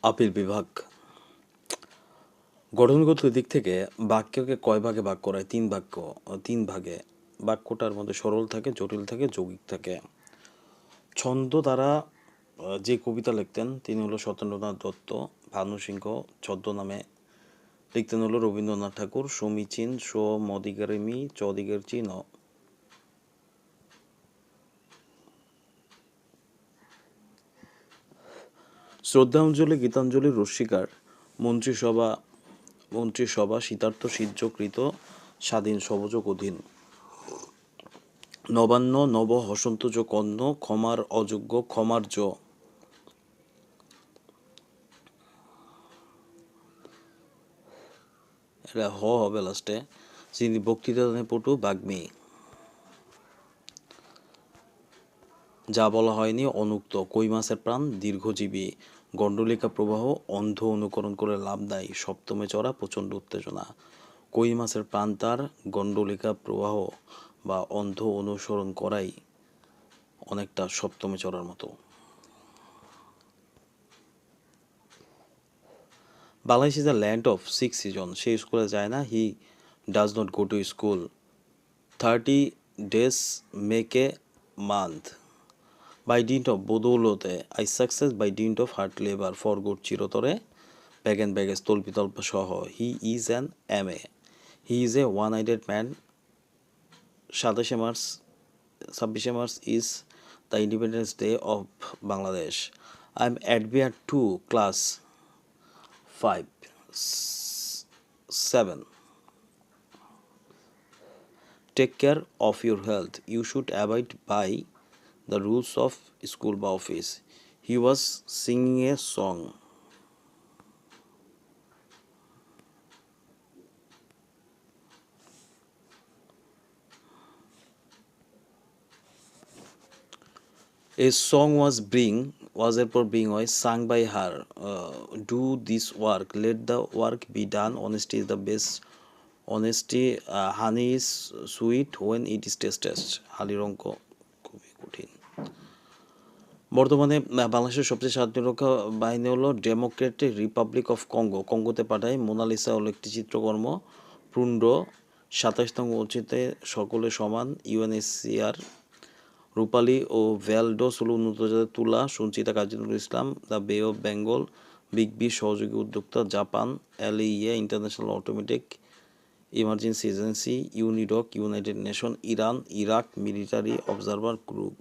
Appeal বিভাগ। গঠনগত দিক থেকে বাক্যকে কয় ভাগে ভাগ করা হয়? তিন ভাগে। বাক্যটার মধ্যে সরল থাকে, জটিল থাকে, যৌগিক থাকে। ছন্দ দ্বারা যে কবিতা লিখতেন তিনি হলো সত্যেন্দ্রনাথ দত্ত। ভানু সিংহ ছদ্মনামে লিখতেন হলো রবীন্দ্রনাথ ঠাকুর। সমীচীন মদিগারেমি চদিগের চিহ্ন। শ্রদ্ধাঞ্জলি, গীতাঞ্জলি, রস্যিকার, মন্ত্রিসভা শীতার্থ সিদ্ধকৃত স্বাধীন সবযোগ অধীন। নবান্ন নব হসন্তজ কর্ণ ক্ষমার অযোগ্য ক্ষমার্য। এটা হবে লাস্টে। যিনি বক্তৃতাদানে পটু বাগ্মী। যা বলা হয়নি অনুক্ত। কই মাছের প্রাণ দীর্ঘজীবী। গণ্ডলিকা প্রবাহ অন্ধ অনুকরণ করে লাভ নাই। সপ্তমে চড়া প্রচণ্ড উত্তেজনা। কই মাছের প্রাণ তার গণ্ডলিকা প্রবাহ বা অন্ধ অনুসরণ করাই অনেকটা সপ্তমে চড়ার মতো। Bangladesh is the land of 6 season. সে স্কুলে যায় না। He does not go to school. 30 days make a month. By dint of বদৌলতে I success by dint of hard labour for good চিরতরে ব্যাগ অ্যান্ড ব্যাগেজ তল্পিতল্প সহ। He is an MA। He is a one eyed man. 26শে March is the Independence Day of Bangladesh. I am admitted to class 5, 7. Take care of your health. You should abide by the rules of school বা office. He was singing a song. A song was এরপর being হয় sung by her. Do this work. Let the work be done. Honesty is the best. Honesty, honey is sweet when it is tasted. হালির অঙ্ক খুবই কঠিন। বর্তমানে বাংলাদেশের সবচেয়ে শান্তিরক্ষা বাহিনী হলো ডেমোক্রেটিক রিপাবলিক অফ কঙ্গো। কঙ্গোতে পাঠায়। মোনালিসা হলো একটি চিত্রকর্ম। পুন্ড 27তম উচিতে সকলে সমান। UNHCR। রূপালী ও ভ্যালডোস হলো উন্নত জাতের তুলা। Sanchita Kazi Nazrul Islam. The Bay of Bengal. Big B সহযোগী উদ্যোক্তা। Japan. LAEA international automatic emergency agency. ইউনিডক United Nation. Iran Iraq military observer group.